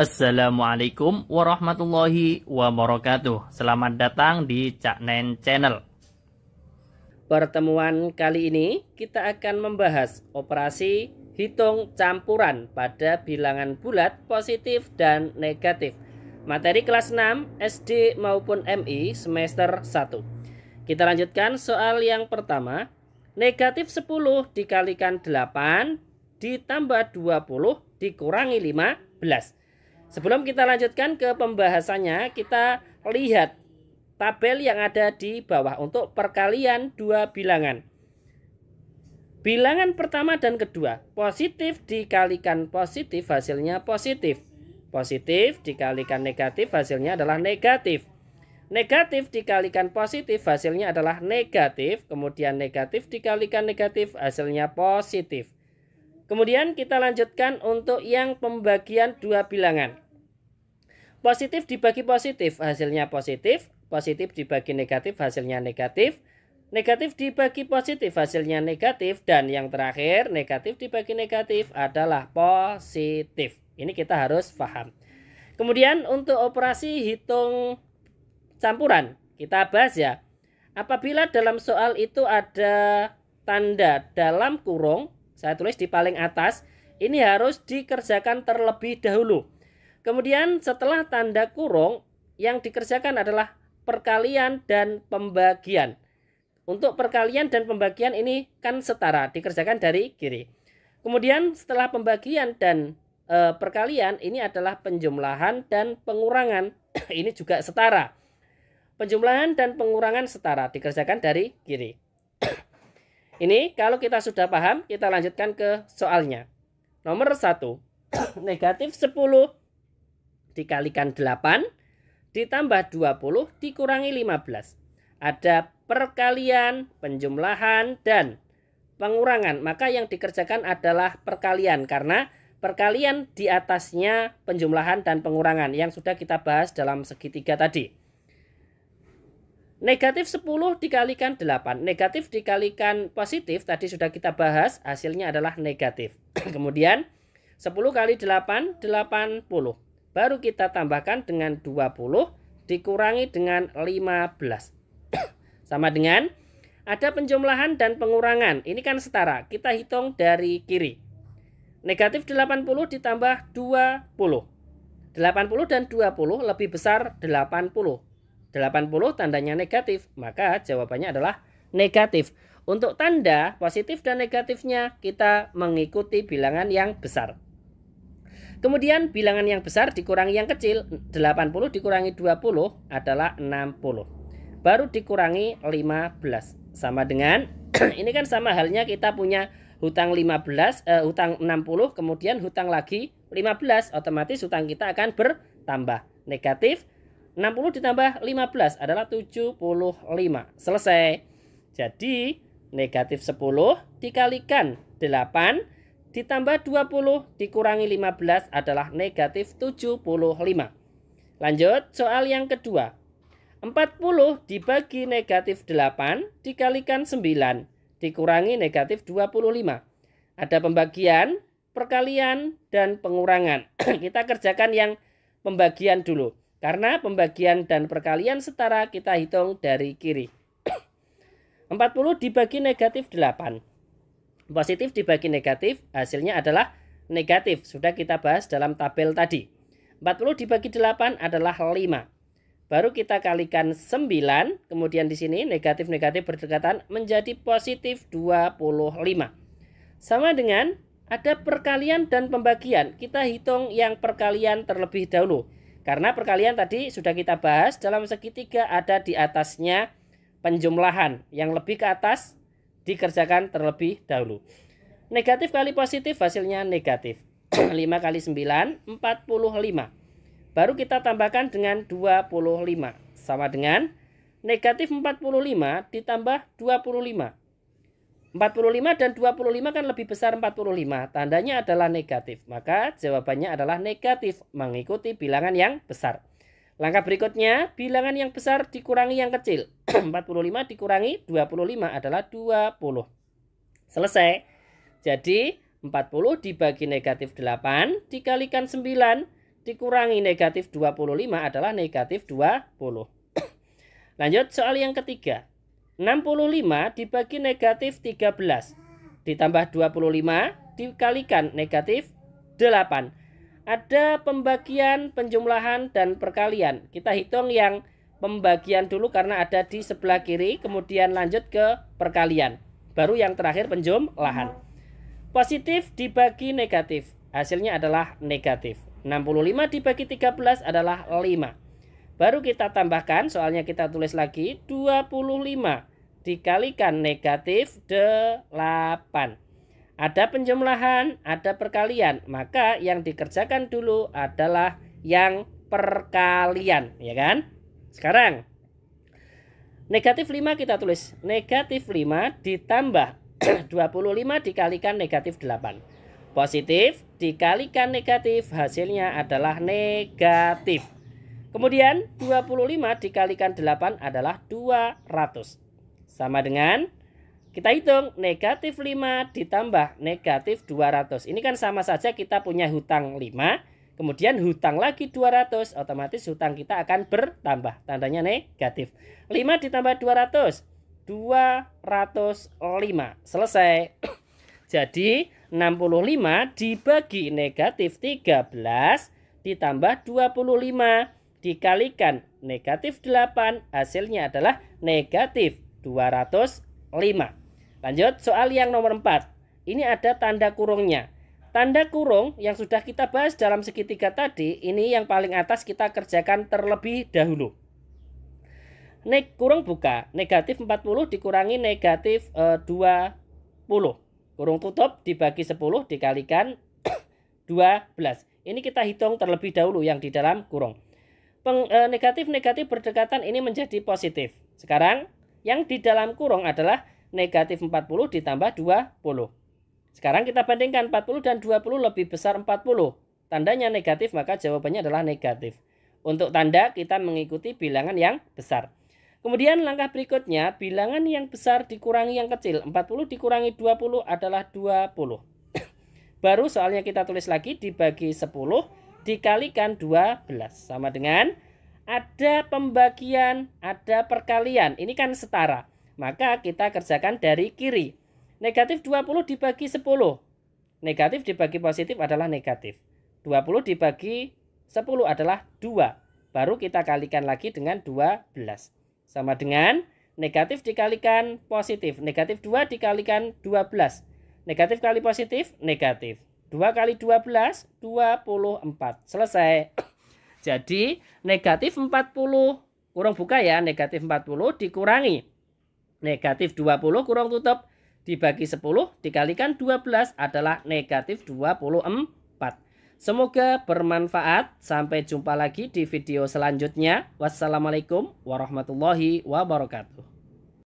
Assalamualaikum warahmatullahi wabarakatuh. Selamat datang di Cak Nen Channel. Pertemuan kali ini kita akan membahas operasi hitung campuran pada bilangan bulat positif dan negatif. Materi kelas 6 SD maupun MI semester 1. Kita lanjutkan soal yang pertama. Negatif 10 dikalikan 8 ditambah 20 dikurangi 15. Sebelum kita lanjutkan ke pembahasannya, kita lihat tabel yang ada di bawah untuk perkalian dua bilangan. Bilangan pertama dan kedua, positif dikalikan positif hasilnya positif. Positif dikalikan negatif hasilnya adalah negatif. Negatif dikalikan positif hasilnya adalah negatif. Kemudian negatif dikalikan negatif hasilnya positif. Kemudian kita lanjutkan untuk yang pembagian dua bilangan. Positif dibagi positif hasilnya positif. Positif dibagi negatif hasilnya negatif. Negatif dibagi positif hasilnya negatif. Dan yang terakhir negatif dibagi negatif adalah positif. Ini kita harus paham. Kemudian untuk operasi hitung campuran kita bahas ya. Apabila dalam soal itu ada tanda dalam kurung, saya tulis di paling atas, ini harus dikerjakan terlebih dahulu. Kemudian setelah tanda kurung, yang dikerjakan adalah perkalian dan pembagian. Untuk perkalian dan pembagian ini kan setara, dikerjakan dari kiri. Kemudian setelah pembagian dan perkalian, ini adalah penjumlahan dan pengurangan. Ini juga setara. Penjumlahan dan pengurangan setara, dikerjakan dari kiri. Ini kalau kita sudah paham, kita lanjutkan ke soalnya. Nomor 1, negatif 10 dikalikan 8 ditambah 20 dikurangi 15. Ada perkalian, penjumlahan, dan pengurangan. Maka yang dikerjakan adalah perkalian, karena perkalian di atasnya penjumlahan dan pengurangan yang sudah kita bahas dalam segitiga tadi. Negatif 10 dikalikan 8. Negatif dikalikan positif tadi sudah kita bahas, hasilnya adalah negatif. Kemudian 10 kali 8, 80. Baru kita tambahkan dengan 20 dikurangi dengan 15. Sama dengan ada penjumlahan dan pengurangan. Ini kan setara, kita hitung dari kiri. Negatif 80 ditambah 20. 80 dan 20 lebih besar 80. 80 tandanya negatif, maka jawabannya adalah negatif. Untuk tanda positif dan negatifnya kita mengikuti bilangan yang besar. Kemudian bilangan yang besar dikurangi yang kecil, 80 dikurangi 20 adalah 60. Baru dikurangi 15. Sama dengan ini kan sama halnya kita punya hutang 60 kemudian hutang lagi 15, otomatis hutang kita akan bertambah. Negatif 60 ditambah 15 adalah 75. Selesai. Jadi negatif 10 dikalikan 8 ditambah 20 dikurangi 15 adalah negatif 75. Lanjut soal yang kedua. 40 dibagi negatif 8 dikalikan 9 dikurangi negatif 25. Ada pembagian, perkalian, dan pengurangan. Kita kerjakan yang pembagian dulu. Karena pembagian dan perkalian setara, kita hitung dari kiri. 40 dibagi negatif 8. Positif dibagi negatif, hasilnya adalah negatif. Sudah kita bahas dalam tabel tadi. 40 dibagi 8 adalah 5. Baru kita kalikan 9. Kemudian di sini negatif-negatif berdekatan menjadi positif 25. Sama dengan ada perkalian dan pembagian. Kita hitung yang perkalian terlebih dahulu. Karena perkalian tadi sudah kita bahas dalam segitiga ada di atasnya penjumlahan. Yang lebih ke atas dikerjakan terlebih dahulu. Negatif kali positif hasilnya negatif. 5 kali 9, 45. Baru kita tambahkan dengan 25. Sama dengan negatif 45 ditambah 25. 45 dan 25 kan lebih besar 45. Tandanya adalah negatif. Maka jawabannya adalah negatif mengikuti bilangan yang besar. Langkah berikutnya, bilangan yang besar dikurangi yang kecil. 45 dikurangi 25 adalah 20. Selesai. Jadi 40 dibagi negatif 8 dikalikan 9 dikurangi negatif 25 adalah negatif 20. Lanjut soal yang ketiga. 65 dibagi negatif 13 ditambah 25 dikalikan negatif 8. Ada pembagian, penjumlahan, dan perkalian. Kita hitung yang pembagian dulu karena ada di sebelah kiri, kemudian lanjut ke perkalian. Baru yang terakhir penjumlahan. Positif dibagi negatif, hasilnya adalah negatif. 65 dibagi 13 adalah 5. Baru kita tambahkan, soalnya kita tulis lagi 25 dikalikan negatif 8. Ada penjumlahan, ada perkalian. Maka yang dikerjakan dulu adalah yang perkalian, ya kan? Sekarang negatif 5 kita tulis. Negatif 5 ditambah 25 dikalikan negatif 8. Positif dikalikan negatif, hasilnya adalah negatif. Kemudian 25 dikalikan 8 adalah 200. Sama dengan kita hitung negatif 5 ditambah negatif 200. Ini kan sama saja kita punya hutang 5. Kemudian hutang lagi 200. Otomatis hutang kita akan bertambah. Tandanya negatif. 5 ditambah 200. 205. Selesai. Jadi 65 dibagi negatif 13 ditambah 25 dikalikan negatif 8. Hasilnya adalah negatif 205. Lanjut soal yang nomor 4. Ini ada tanda kurungnya. Tanda kurung yang sudah kita bahas dalam segitiga tadi, ini yang paling atas kita kerjakan terlebih dahulu. Kurung buka, negatif 40 dikurangi negatif 20. Kurung tutup dibagi 10 dikalikan 12. Ini kita hitung terlebih dahulu yang di dalam kurung. Negatif-negatif berdekatan ini menjadi positif. Sekarang yang di dalam kurung adalah negatif 40 ditambah 20. Sekarang kita bandingkan 40 dan 20 lebih besar 40. Tandanya negatif, maka jawabannya adalah negatif. Untuk tanda kita mengikuti bilangan yang besar. Kemudian langkah berikutnya, bilangan yang besar dikurangi yang kecil. 40 dikurangi 20 adalah 20. Baru soalnya kita tulis lagi dibagi 10 dikalikan 12. Sama dengan ada pembagian, ada perkalian. Ini kan setara. Maka kita kerjakan dari kiri. Negatif 20 dibagi 10. Negatif dibagi positif adalah negatif. 20 dibagi 10 adalah 2. Baru kita kalikan lagi dengan 12. Sama dengan negatif dikalikan positif. Negatif 2 dikalikan 12. Negatif kali positif, negatif. 2 kali 12, 24. Selesai. Jadi negatif 40 kurung buka ya, negatif 40 dikurangi negatif 20 kurung tutup dibagi 10 dikalikan 12 adalah negatif 24. Semoga bermanfaat. Sampai jumpa lagi di video selanjutnya. Wassalamualaikum warahmatullahi wabarakatuh.